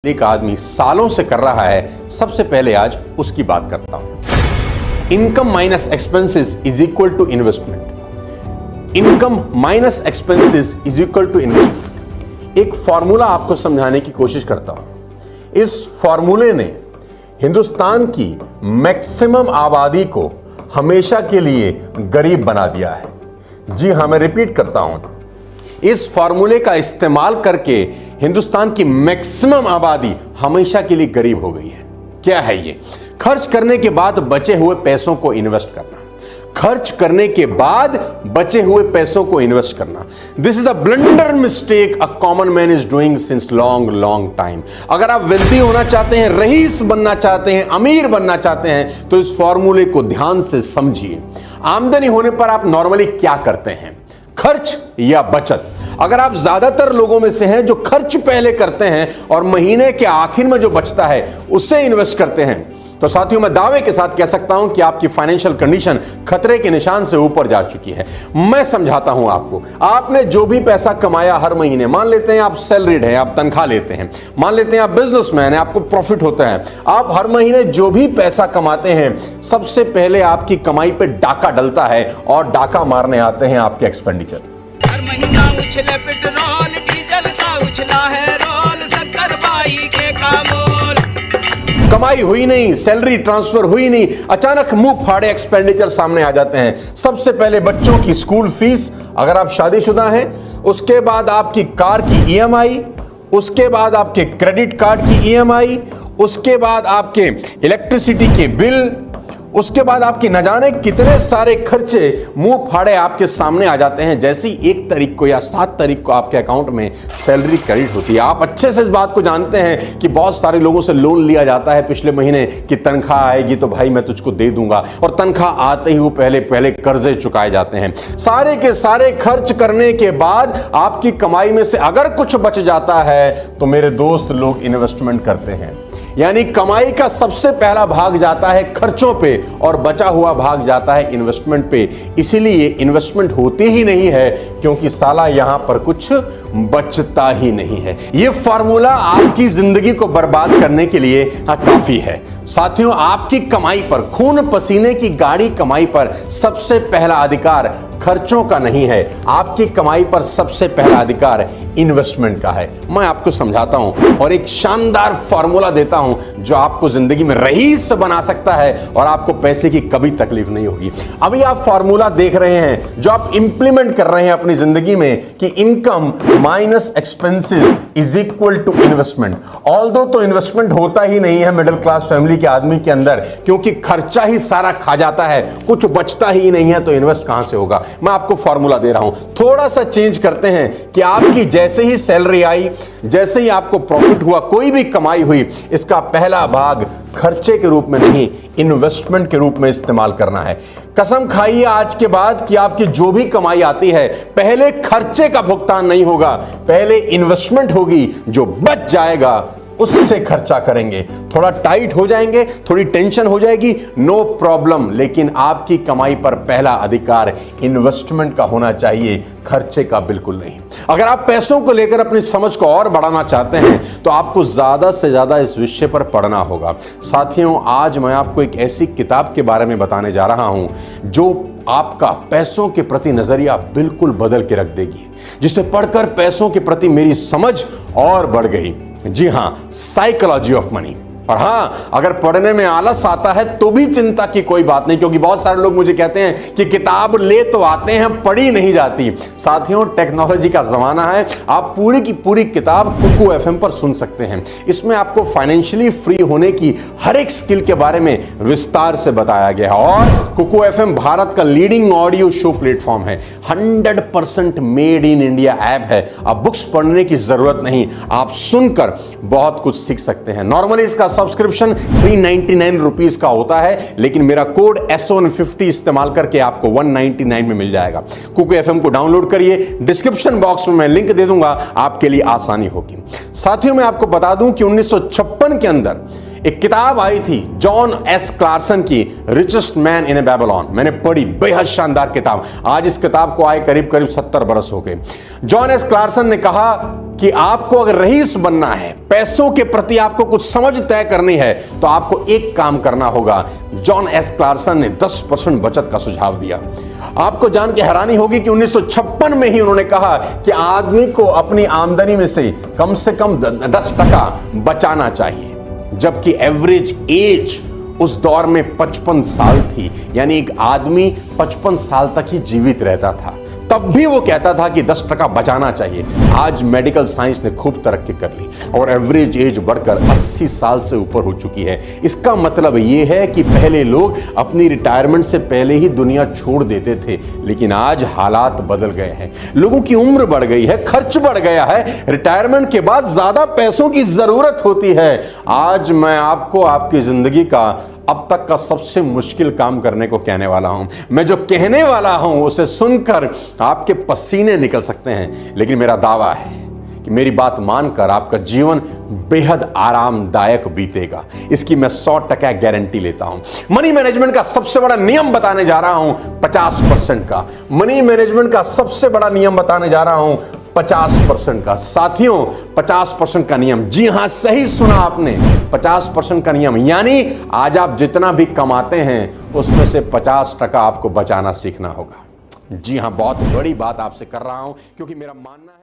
एक आदमी सालों से कर रहा है, सबसे पहले आज उसकी बात करता हूं। Income minus expenses is equal to investment. Income minus expenses is equal to investment. एक फॉर्मूला आपको समझाने की कोशिश करता हूं। इस फॉर्मूले ने हिंदुस्तान की मैक्सिमम आबादी को हमेशा के लिए गरीब बना दिया है। जी हां, मैं रिपीट करता हूं। इस फॉर्मूले का इस्तेमाल करके हिंदुस्तान की मैक्सिमम आबादी हमेशा के लिए गरीब हो गई है। क्या है ये? खर्च करने के बाद बचे हुए पैसों को इन्वेस्ट करना। खर्च करने के बाद बचे हुए पैसों को इन्वेस्ट करना। This is the blunder mistake a common man is doing since long time. अगर आप वेल्दी होना चाहते हैं, रईस बनना चाहते हैं, अमीर बनना चाहते हैं, तो इस फॉर्मूले को ध्यान से समझिए। आमदनी होने पर आप नॉर्मली क्या करते हैं? खर्च या बचत? अगर आप ज्यादातर लोगों में से हैं जो खर्च पहले करते हैं और महीने के आखिर में जो बचता है उससे इन्वेस्ट करते हैं, तो साथियों मैं दावे के साथ कह सकता हूं कि आपकी फाइनेंशियल कंडीशन खतरे के निशान से ऊपर जा चुकी है। मैं समझाता हूं आपको। आपने जो भी पैसा कमाया हर महीने, मान लेते हैं आप सैलरीड हैं, आप तनख्वाह लेते हैं, मान लेते हैं आप बिजनेसमैन हैं, आपको प्रॉफिट होता है, आप हर महीने जो भी पैसा कमाते हैं, सबसे पहले आपकी कमाई पे डाका डलता है और डाका मारने आते हैं आपके एक्सपेंडिचर। हर महीना उछले पेट्रोल डीजल का उछला है रोल, शक्कर बाई के कामोल। कमाई हुई नहीं, सैलरी ट्रांसफर हुई नहीं, अचानक मुंह फाड़े एक्सपेंडिचर सामने आ जाते हैं। सबसे पहले बच्चों की स्कूल फीस, अगर आप शादीशुदा हैं, उसके बाद आपकी कार की ईएमआई, उसके बाद आपके क्रेडिट कार्ड की ईएमआई, उसके बाद आपके इलेक्ट्रिसिटी के बिल, उसके बाद आपकी न जाने कितने सारे खर्चे मुंह फाड़े आपके सामने आ जाते हैं। जैसे ही 1 तारीख को या 7 तारीख को आपके अकाउंट में सैलरी क्रेडिट होती है, आप अच्छे से इस बात को जानते हैं कि बहुत सारे लोगों से लोन लिया जाता है पिछले महीने कि तनख्वाह आएगी तो भाई मैं तुझको दे दूंगा, और तनख्वाह आते ही वो पहले कर्जे चुकाए जाते हैं। सारे के सारे खर्च करने के बाद आपकी कमाई में से अगर कुछ बच जाता है तो मेरे दोस्त लोग इन्वेस्टमेंट करते हैं। यानी कमाई का सबसे पहला भाग जाता है खर्चों पे और बचा हुआ भाग जाता है इन्वेस्टमेंट पे। इसीलिए इन्वेस्टमेंट होती ही नहीं है क्योंकि साला यहां पर कुछ बचता ही नहीं है। यह फॉर्मूला आपकी जिंदगी को बर्बाद करने के लिए काफी है। साथियों, आपकी कमाई पर, खून पसीने की गाड़ी कमाई पर सबसे पहला अधिकार खर्चों का नहीं है। आपकी कमाई पर सबसे पहला अधिकार इन्वेस्टमेंट का है। मैं आपको समझाता हूं और एक शानदार फॉर्मूला देता हूं जो आपको जिंदगी में रईस बना सकता है और आपको पैसे की कभी तकलीफ नहीं होगी। अभी आप फॉर्मूला देख रहे हैं जो आप इंप्लीमेंट कर रहे हैं अपनी जिंदगी में कि income minus expenses is equal to investment. Although तो इन्वेस्टमेंट होता ही नहीं है मिडिल क्लास फैमिली के आदमी के अंदर, क्योंकि खर्चा ही सारा खा जाता है, कुछ बचता ही नहीं है, तो इन्वेस्ट कहां से होगा। मैं आपको फॉर्मूला दे रहा हूं, थोड़ा सा चेंज करते हैं कि आपकी जैसे ही सैलरी आई, जैसे ही आपको प्रॉफिट हुआ, कोई भी कमाई हुई, इसका पहला भाग खर्चे के रूप में नहीं, इन्वेस्टमेंट के रूप में इस्तेमाल करना है। कसम खाइए आज के बाद कि आपकी जो भी कमाई आती है, पहले खर्चे का भुगतान नहीं होगा, पहले इन्वेस्टमेंट होगी। जो बच जाएगा उससे खर्चा करेंगे। थोड़ा टाइट हो जाएंगे, थोड़ी टेंशन हो जाएगी, नो प्रॉब्लम, लेकिन आपकी कमाई पर पहला अधिकार इन्वेस्टमेंट का होना चाहिए, खर्चे का बिल्कुल नहीं। अगर आप पैसों को लेकर अपनी समझ को और बढ़ाना चाहते हैं तो आपको ज्यादा से ज्यादा इस विषय पर पढ़ना होगा। साथियों, आज मैं आपको एक ऐसी किताब के बारे में बताने जा रहा हूं जो आपका पैसों के प्रति नजरिया बिल्कुल बदल के रख देगी, जिसे पढ़कर पैसों के प्रति मेरी समझ और बढ़ गई। जी हां, साइकोलॉजी ऑफ मनी। और हां, अगर पढ़ने में आलस आता है तो भी चिंता की कोई बात नहीं, क्योंकि बहुत सारे लोग मुझे कहते हैं कि किताब ले तो आते हैं, पढ़ी नहीं जाती। साथियों, टेक्नोलॉजी का जमाना है, आप पूरी की पूरी किताब कुकू एफएम पर सुन सकते हैं। इसमें आपको फाइनेंशियली फ्री होने की हर एक स्किल के बारे में विस्तार से बताया गया है। और कुकू एफएम भारत का लीडिंग ऑडियो शो प्लेटफॉर्म है, 100% मेड इन इंडिया ऐप है। अब बुक्स पढ़ने की जरूरत नहीं, आप सुनकर बहुत कुछ सीख सकते हैं। नॉर्मली इसका सब्सक्रिप्शन 399 रुपीज का होता है, लेकिन मेरा कोड SON50 इस्तेमाल करके आपको 199 में मिल जाएगा। कुकू एफएम को डाउनलोड करिए, डिस्क्रिप्शन बॉक्स में मैं लिंक दे दूंगा, आपके लिए आसानी होगी। साथियों, मैं आपको बता दूं कि 1956 के अंदर एक किताब आई थी जॉन एस क्लार्सन की, रिचेस्ट मैन इन बेबीलोन। मैंने पढ़ी, बेहद शानदार किताब। आज इस किताब को आए करीब करीब 70 बरस हो गए। जॉन एस क्लार्सन ने कहा कि आपको अगर रईस बनना है, पैसों के प्रति आपको कुछ समझ तय करनी है, तो आपको एक काम करना होगा। जॉन एस क्लार्सन ने 10% बचत का सुझाव दिया। आपको जान के हैरानी होगी कि 1956 में ही उन्होंने कहा कि आदमी को अपनी आमदनी में से कम 10% बचाना चाहिए, जबकि एवरेज एज उस दौर में 55 साल थी, यानी एक आदमी 55 साल तक ही जीवित रहता था। तब भी वो कहता था कि 10% बचाना चाहिए। आज मेडिकल साइंस ने खूब तरक्की कर ली और एवरेज एज बढ़कर 80 साल से ऊपर हो चुकी है। इसका मतलब ये है कि पहले लोग अपनी रिटायरमेंट से पहले ही दुनिया छोड़ देते थे, लेकिन आज हालात बदल गए हैं। लोगों की उम्र बढ़ गई है, खर्च बढ़ गया है, रिटायरमेंट के बाद ज्यादा पैसों की जरूरत होती है। आज मैं आपको आपकी जिंदगी का अब तक का सबसे मुश्किल काम करने को कहने वाला हूं। मैं जो कहने वाला हूं उसे सुनकर आपके पसीने निकल सकते हैं, लेकिन मेरा दावा है कि मेरी बात मानकर आपका जीवन बेहद आरामदायक बीतेगा। इसकी मैं 100% गारंटी लेता हूं। मनी मैनेजमेंट का सबसे बड़ा नियम बताने जा रहा हूं 50% का। मनी मैनेजमेंट का सबसे बड़ा नियम बताने जा रहा हूं 50% का। साथियों, 50% का नियम, जी हां, सही सुना आपने, 50% का नियम। यानी आज आप जितना भी कमाते हैं उसमें से 50% आपको बचाना सीखना होगा। जी हां, बहुत बड़ी बात आपसे कर रहा हूं, क्योंकि मेरा मानना है